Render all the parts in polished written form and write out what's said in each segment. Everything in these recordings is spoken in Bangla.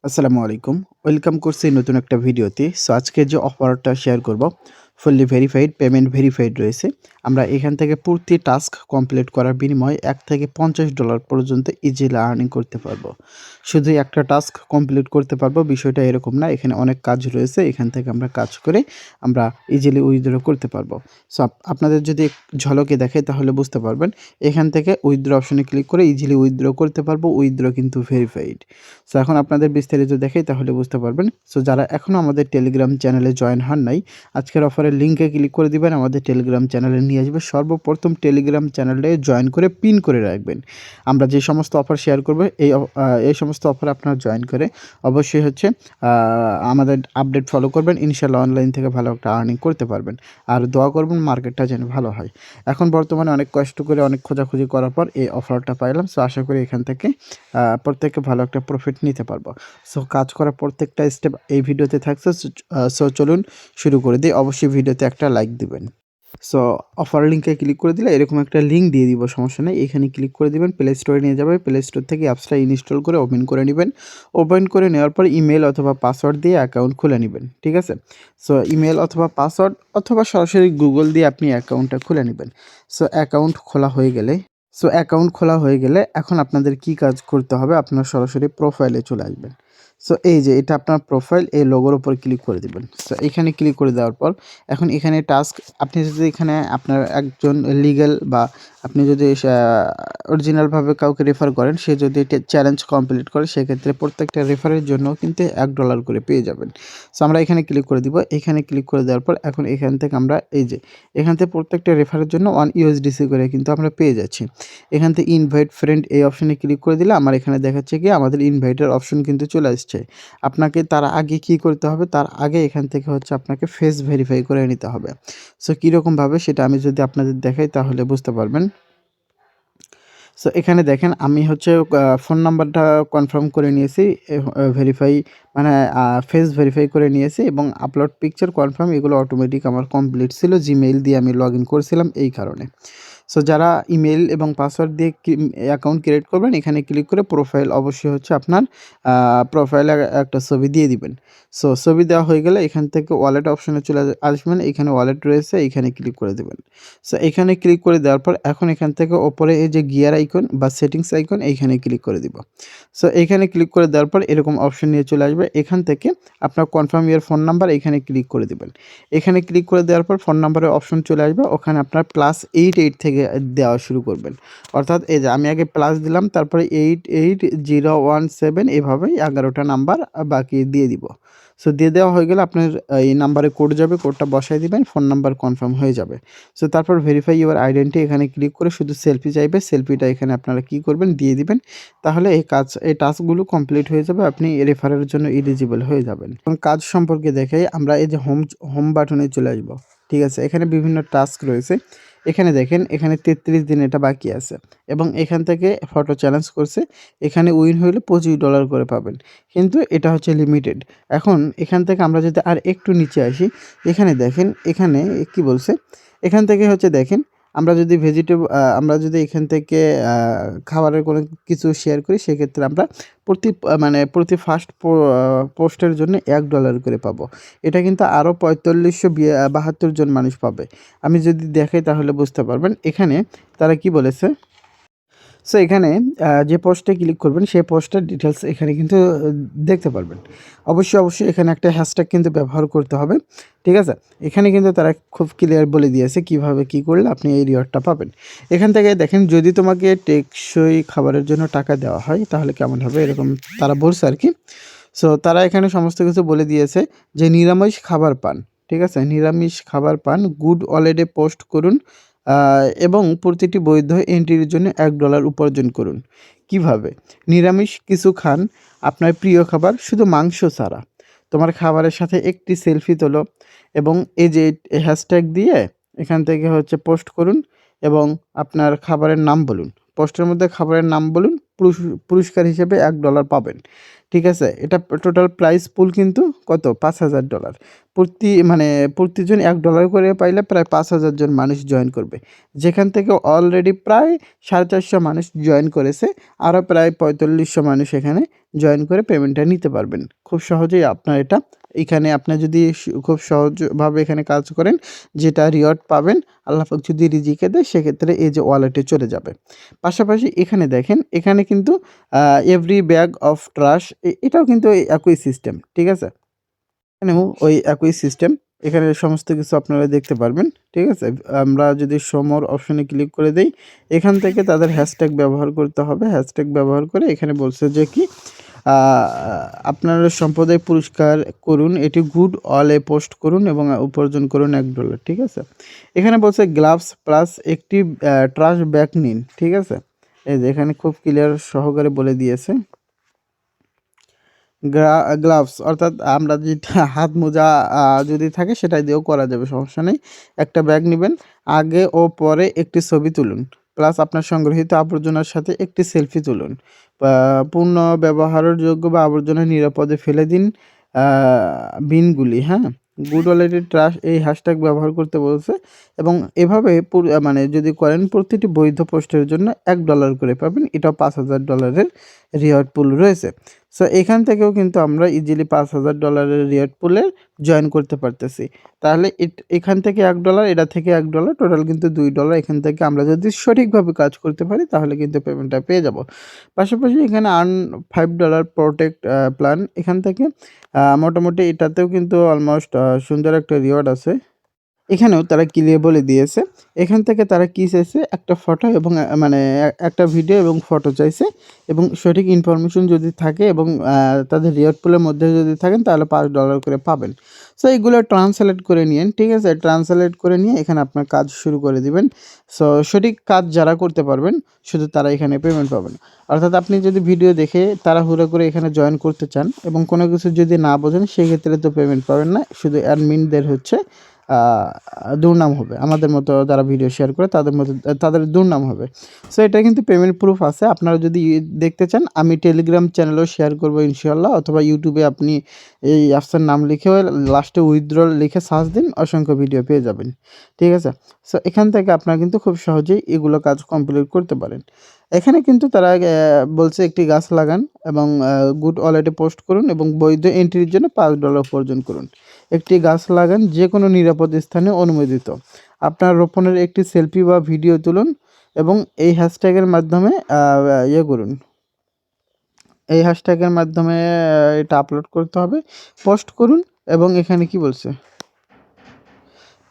আসসালামু আলাইকুম। ওয়েলকাম করছি নতুন একটা ভিডিওতে। সো আজকে যে অফারটা শেয়ার করব, ফুললি ভেরিফাইড, পেমেন্ট ভেরিফাইড রয়েছে। আমরা এখান থেকে প্রতি টাস্ক কমপ্লিট করার বিনিময়ে $1 থেকে $50 পর্যন্ত ইজিলি আর্নিং করতে পারবো। শুধু একটা টাস্ক কমপ্লিট করতে পারবো বিষয়টা এরকম না। এখানে অনেক কাজ রয়েছে। এখান থেকে আমরা কাজ করে আমরা ইজিলি উইথড্র করতে পারবো। সো আপনাদের যদি ঝলকে দেখাই তাহলে বুঝতে পারবেন। এখান থেকে উইথড্র অপশনে ক্লিক করে ইজিলি উইথড্র করতে পারবো। উইথড্র কিন্তু ভেরিফাইড। সো এখন আপনাদের বিস্তারিত দেখাই তাহলে বুঝতে পারবেন। সো যারা এখনও আমাদের টেলিগ্রাম চ্যানেলে জয়েন হন নাই, আজকের অফারের লিঙ্কে ক্লিক করে দিবেন, আমাদের টেলিগ্রাম চ্যানেলে নিয়ে আসবে। সর্বপ্রথম টেলিগ্রাম চ্যানেলে জয়েন করে পিন করে রাখবেন। আমরা যে সমস্ত অফার শেয়ার করব এই সমস্ত অফারে আপনারা জয়েন করে অবশ্যই হচ্ছে আমাদের আপডেট ফলো করবেন। ইনশাআল্লাহ অনলাইন থেকে ভালো একটা আর্নিং করতে পারবেন। আর দোয়া করবেন মার্কেটটা যেন ভালো হয়। এখন বর্তমানে অনেক কষ্ট করে অনেক খোঁজাখুঁজি করার পর এই অফারটা পাইলাম। সো আশা করি এখান থেকে প্রত্যেকে ভালো একটা প্রফিট নিতে পারবো। সো কাজ করার প্রত্যেকটা স্টেপ এই ভিডিওতে থাকছে। সো চলুন শুরু করে দিই। অবশ্যই ভিডিওতে একটা লাইক দিবেন। সো অফার লিঙ্কে ক্লিক করে দিলে এরকম একটা লিঙ্ক দিয়ে দিব, সমস্যা নেই। এখানে ক্লিক করে দিবেন, প্লে স্টোরে নিয়ে যাবে। প্লে স্টোর থেকে অ্যাপসটা ইনস্টল করে ওপেন করে নেবেন। ওপেন করে নেওয়ার পর ইমেল অথবা পাসওয়ার্ড দিয়ে অ্যাকাউন্ট খুলে নেবেন, ঠিক আছে? সো ইমেল অথবা পাসওয়ার্ড অথবা সরাসরি গুগল দিয়ে আপনি অ্যাকাউন্টটা খুলে নেবেন। অ্যাকাউন্ট খোলা হয়ে গেলে এখন আপনাদের কি কাজ করতে হবে, আপনার সরাসরি প্রোফাইলে চলে আসবেন। সো এই যে এটা আপনার প্রোফাইল, এই লোগোর উপর ক্লিক করে দিবেন। সো এখানে ক্লিক করে দেওয়ার পর এখন এখানে টাস্ক, আপনি যদি এখানে আপনার একজন লিগ্যাল বা আপনি যদি অরিজিনালভাবে কাউকে রেফার করেন, সে যদি চ্যালেঞ্জ কমপ্লিট করে সেক্ষেত্রে প্রত্যেকটা রেফারের জন্য কিন্তু $1 করে পেয়ে যাবেন। সো আমরা এখানে ক্লিক করে দিব। এখানে ক্লিক করে দেওয়ার পর এখন এখান থেকে আমরা এই যে এখান থেকে প্রত্যেকটা রেফারের জন্য $1 করে কিন্তু আমরা পেয়ে যাচ্ছি। এখান থেকে ইনভাইট ফ্রেন্ড এই অপশনে ক্লিক করে দিলে আমার এখানে দেখাচ্ছে কি আমাদের ইনভাইটের অপশন কিন্তু চলে আসছে। আপনাকে তার আগে কি করতে হবে, তার আগে এখান থেকে হচ্ছে আপনাকে ফেস ভেরিফাই করে নিতে হবে। সো কীরকমভাবে সেটা আমি যদি আপনাদের দেখাই তাহলে বুঝতে পারবেন। সো এখানে দেখেন আমি হচ্ছে ফোন নাম্বারটা কনফার্ম করে নিয়েছি, ভেরিফাই মানে ফেস ভেরিফাই করে নিয়েছি এবং আপলোড পিকচার কনফার্ম, এগুলো অটোমেটিক আমার কমপ্লিট ছিল। জিমেইল দিয়ে আমি লগ ইন করছিলাম এই কারণে। সো যারা ইমেল এবং পাসওয়ার্ড দিয়ে অ্যাকাউন্ট ক্রিয়েট করবেন, এখানে ক্লিক করে প্রোফাইল অবশ্যই হচ্ছে আপনার প্রোফাইলে একটা ছবি দিয়ে দিবেন। সো ছবি দেওয়া হয়ে গেলে এখান থেকে ওয়ালেট অপশনে চলে আসবেন। এখানে ওয়ালেট রয়েছে, এখানে ক্লিক করে দেবেন। সো এখানে ক্লিক করে দেওয়ার পর এখন এখান থেকে ওপরে এই যে গিয়ার আইকন বা সেটিংস আইকন, এইখানে ক্লিক করে দিব। সো এইখানে ক্লিক করে দেওয়ার পর এরকম অপশন নিয়ে চলে আসবে। এখান থেকে আপনার কনফার্ম ইয়ার ফোন নাম্বার এখানে ক্লিক করে দিবেন। এখানে ক্লিক করে দেওয়ার পর ফোন নাম্বারের অপশন চলে আসবে। ওখানে আপনার +88 থেকে দেওয়া শুরু করবেন। অর্থাৎ এই যে আমি আগে প্লাস দিলাম, তারপরে 88017 এভাবেই 11টা নাম্বার বাকি দিয়ে দিব। সো দিয়ে দেওয়া হয়ে গেলে আপনার এই নাম্বারে কোড যাবে, কোডটা বসায় দিবেন, ফোন নাম্বার কনফার্ম হয়ে যাবে। সো তারপর ভেরিফাই ইউর আইডেন্টি এখানে ক্লিক করে শুধু সেলফি চাইবে, সেলফিটা এখানে আপনারা কি করবেন দিয়ে দিবেন। তাহলে এই টাস্কগুলো কমপ্লিট হয়ে যাবে, আপনি রেফারের জন্য এলিজিবল হয়ে যাবেন। এখন কাজ সম্পর্কে দেখাই, আমরা এই যে হোম বাটনে চলে আসবো, ঠিক আছে? এখানে বিভিন্ন টাস্ক রয়েছে। এখানে দেখেন এখানে 33 দিন এটা বাকি আছে এবং এখান থেকে ফটো চ্যালেঞ্জ করছে। এখানে উইন হইলে $25 করে পাবেন। কিন্তু এটা হচ্ছে লিমিটেড। এখন এখান থেকে আমরা যদি আর একটু নিচে আসি, এখানে দেখেন এখানে কি বলছে, এখান থেকে হচ্ছে দেখেন আমরা যদি এখান থেকে খাবারের কোনো কিছু শেয়ার করি সেক্ষেত্রে আমরা প্রতি ফার্স্ট পোস্টের জন্য $1 করে পাবো। এটা কিন্তু আরও ৪৫৭২ জন মানুষ পাবে। আমি যদি দেখাই তাহলে বুঝতে পারবেন। এখানে তারা কি বলেছে, সো এখানে যে পোস্টে ক্লিক করবেন সেই পোস্টের ডিটেলস এখানে কিন্তু দেখতে পারবেন। অবশ্যই এখানে একটা হ্যাশট্যাগ কিন্তু ব্যবহার করতে হবে, ঠিক আছে? এখানে কিন্তু তারা খুব ক্লিয়ার বলে দিয়েছে কিভাবে কি করলে আপনি এই রিওয়ার্ডটা পাবেন। এখান থেকে দেখেন যদি তোমাকে টেকসই খাবারের জন্য টাকা দেওয়া হয় তাহলে কেমন হবে, এরকম তারা বলছে আর কি। সো তারা এখানে সমস্ত কিছু বলে দিয়েছে যে নিরামিষ খাবার পান, ঠিক আছে? নিরামিষ খাবার পান, গুড ওয়ালেটে পোস্ট করুন এবং প্রতিটি বৈধ এন্ট্রির জন্য $1 উপার্জন করুন। কিভাবে? নিরামিষ কিছু খান, আপনার প্রিয় খাবার শুধু মাংস ছাড়া। তোমার খাবারের সাথে একটি সেলফি তোলো এবং এই যে হ্যাশট্যাগ দিয়ে এখান থেকে হচ্ছে পোস্ট করুন এবং আপনার খাবারের নাম বলুন। পোস্টের মধ্যে খাবারের নাম বলুন, পুরস্কার হিসেবে $1 পাবেন। ঠিক আছে? এটা টোটাল প্রাইস পুল কিন্তু কত? $5,000 প্রতিজন $1 করে পাইলে প্রায় 5,000 জন মানুষ জয়েন করবে। যেখান থেকে অলরেডি প্রায় 450 মানুষ জয়েন করেছে। আরও প্রায় 4500 মানুষ এখানে জয়েন করে পেমেন্টটা নিতে পারবেন। খুব সহজেই আপনার এটা এখানে আপনার যদি খুব সহজভাবে এখানে কাজ করেন, যেটা রিওয়ার্ড পাবেন, আল্লাহ পাক যদি রিজিকে দেয় সেক্ষেত্রে এই যে ওয়ালেটে চলে যাবে। পাশাপাশি এখানে দেখেন, এখানে কিন্তু এভরি ব্যাগ অফ ট্রাশ এটাও কিন্তু ওই একই সিস্টেম। ঠিক আছে? এখানেও ওই একই সিস্টেম। এখানে সমস্ত কিছু আপনারা দেখতে পারবেন। ঠিক আছে? আমরা যদি শো মোর অপশনে ক্লিক করে দেই, এখান থেকে তাদের হ্যাশট্যাগ ব্যবহার করতে হবে। হ্যাশট্যাগ ব্যবহার করে এখানে বলছে যে কি আ আপনার সম্প্রদায় পুরস্কার করুন, এটি গুড অলে পোস্ট করুন এবং উপার্জন করুন $1। ঠিক আছে? এখানে বলছে গ্লাভস প্লাস একটি ট্রাশ ব্যাগ নিন। ঠিক আছে? এই যে এখানে খুব ক্লিয়ার সহকারে বলে দিয়েছে। গ্লাভস অর্থাৎ আমরা যেটা হাত মোজা যদি থাকে সেটা দিয়েও করা যাবে, সমস্যা নেই। একটা ব্যাগ নিবেন, আগে ও পরে একটি ছবি তুলুন, প্লাস আপনার সংগৃহীত আবর্জনার সাথে একটি সেলফি তুলুন। পূর্ণ ব্যবহারের যোগ্য বা আবর্জনা নিরাপদে ফেলে দিন বিনগুলি, হ্যাঁ? গুড ওয়ালেটে ট্রাশ এই হ্যাশট্যাগ ব্যবহার করতে বলছে এবং এভাবে মানে যদি করেন প্রতিটি বৈধ পোস্টের জন্য $1 করে পাবেন। এটাও $5,000 রিওয়ার্ড পুল রয়েছে। সো এখান থেকেও কিন্তু আমরা ইজিলি $5,000 রিওয়ার্ড পুলে জয়েন করতে পারতেছি। তাহলে এখান থেকে $1, এটা থেকে $1, টোটাল কিন্তু $2। এখান থেকে আমরা যদি সঠিকভাবে কাজ করতে পারি তাহলে কিন্তু পেমেন্টটা পেয়ে যাব। পাশাপাশি এখানে আর্ন $5 প্রোটেক্ট প্ল্যান, এখান থেকে মোটামুটি এটাতেও কিন্তু অলমোস্ট সুন্দর একটা রিওয়ার্ড আছে। এখানেও তারা ক্লিয়ার বলে দিয়েছে। এখান থেকে তারা কি চাইছে? একটা ফটো এবং মানে একটা ভিডিও এবং ফটো চাইছে এবং সঠিক ইনফরমেশন যদি থাকে এবং তাদের রিওয়ার্ড পুলের মধ্যে যদি থাকেন তাহলে $5 করে পাবেন। সো এগুলো ট্রান্সলেট করে নিয়েন। ঠিক আছে? ট্রান্সলেট করে নিয়ে এখানে আপনার কাজ শুরু করে দিবেন। সো সঠিক কাজ যারা করতে পারবেন শুধু তারা এখানে পেমেন্ট পাবেন। অর্থাৎ আপনি যদি ভিডিও দেখে তাড়াহুড়ো করে এখানে জয়েন করতে চান এবং কোনো কিছু যদি না বোঝেন সেক্ষেত্রে তো পেমেন্ট পাবেন না। শুধু অ্যাডমিনদের হচ্ছে আ দুর্নাম হবে। আমাদের মতো যারা ভিডিও শেয়ার করে তাদের দুর্নাম হবে। সো এটা কিন্তু পেমেন্ট প্রুফ আছে। আপনারা যদি দেখতে চান আমি টেলিগ্রাম চ্যানেলেও শেয়ার করব ইনশাআল্লাহ, অথবা ইউটিউবে আপনি এই অ্যাপসের নাম লিখে লাস্টে উইথড্রল লিখে সার্চ দিন, অসংখ্য ভিডিও পেয়ে যাবেন। ঠিক আছে? সো এখান থেকে আপনারা কিন্তু খুব সহজেই এগুলো কাজ কমপ্লিট করতে পারেন। এখানে কিন্তু তারা বলছে একটি গাছ লাগান এবং গুড ওয়ালেটে পোস্ট করুন এবং বৈধ এন্ট্রির জন্য $5 উপার্জন করুন। একটি গাছ লাগান যে কোনো নিরাপদ স্থানে অনুমোদিত। আপনার রোপণের একটি সেলফি বা ভিডিও তুলুন এবং এই হ্যাশট্যাগের মাধ্যমে করুন। এই হ্যাশট্যাগের মাধ্যমে এটা আপলোড করতে হবে। পোস্ট করুন এবং এখানে কি বলছে?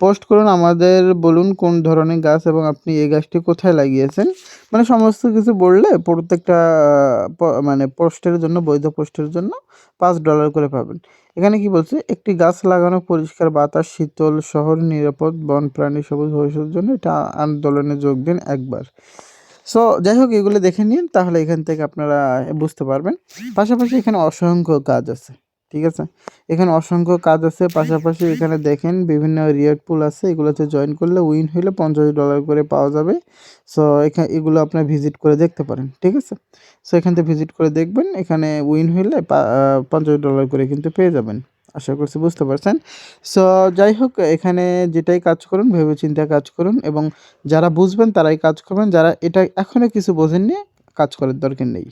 পোস্ট করুন, আমাদের বলুন কোন ধরনের গাছ এবং আপনি এই গাছটি কোথায় লাগিয়েছেন। মানে সমস্ত কিছু বললে প্রত্যেকটা মানে পোস্টের জন্য, বৈধ পোস্টের জন্য $5 করে পাবেন। এখানে কি বলছে? একটি গাছ লাগানো, পরিষ্কার বাতাস, শীতল শহর, নিরাপদ বন, প্রাণী, সবুজ ভবিষ্যতের জন্য এটা আন্দোলনে যোগ দিন একবার। সো যাই হোক এগুলো দেখে নিন, তাহলে এখান থেকে আপনারা বুঝতে পারবেন। পাশাপাশি এখানে অসংখ্য কাজ আছে। ঠিক আছে? এখানে অসংখ্য কাজ আছে। পাশাপাশি এখানে দেখেন বিভিন্ন রিওয়ার্ড পুল আছে। এগুলোতে জয়েন করলে উইন হইলে $50 করে পাওয়া যাবে। সো এগুলো আপনারা ভিজিট করে দেখতে পারেন। ঠিক আছে? সো এখান থেকে ভিজিট করে দেখবেন। এখানে উইন হইলে $50 করে কিন্তু পেয়ে যাবেন। আশা করছি বুঝতে পারছেন। সো যাই হোক এখানে যেটাই কাজ করুন ভেবেচিন্তে কাজ করুন এবং যারা বুঝবেন তারাই কাজ করবেন। যারা এটা এখনো কিছু বোঝেননি, কাজ করার দরকার নেই।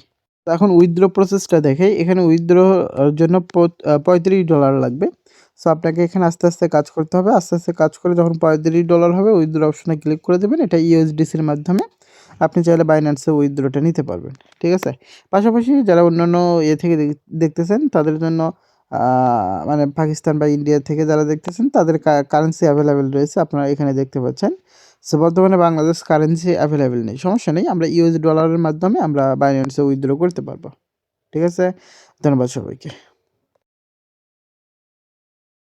তো এখন উইথড্র প্রসেসটা দেখাই। এখানে উইথড্র জন্য $35 লাগবে। সো আপনাকে এখানে আস্তে, আস্তে কাজ করতে হবে। আস্তে, আস্তে কাজ করে যখন $35 হবে উইথড্র অপশনে ক্লিক করে দেবেন। এটা USDCর মাধ্যমে আপনি চাইলে বাইন্যান্সে উইথড্রটা নিতে পারবেন। ঠিক আছে? পাশাপাশি যারা অন্যান্য থেকে দেখতেছেন তাদের জন্য মানে পাকিস্তান বা ইন্ডিয়া থেকে যারা দেখতেছেন তাদের কারেন্সি অ্যাভেলেবেল রয়েছে, আপনারা এখানে দেখতে পাচ্ছেন। সো বর্তমানে বাংলাদেশ কারেন্সি অ্যাভেলেবেল নেই, সমস্যা নেই। আমরা US ডলারের মাধ্যমে আমরা বাইন্যান্সে উইথড্র করতে পারবো। ঠিক আছে? ধন্যবাদ সবাইকে।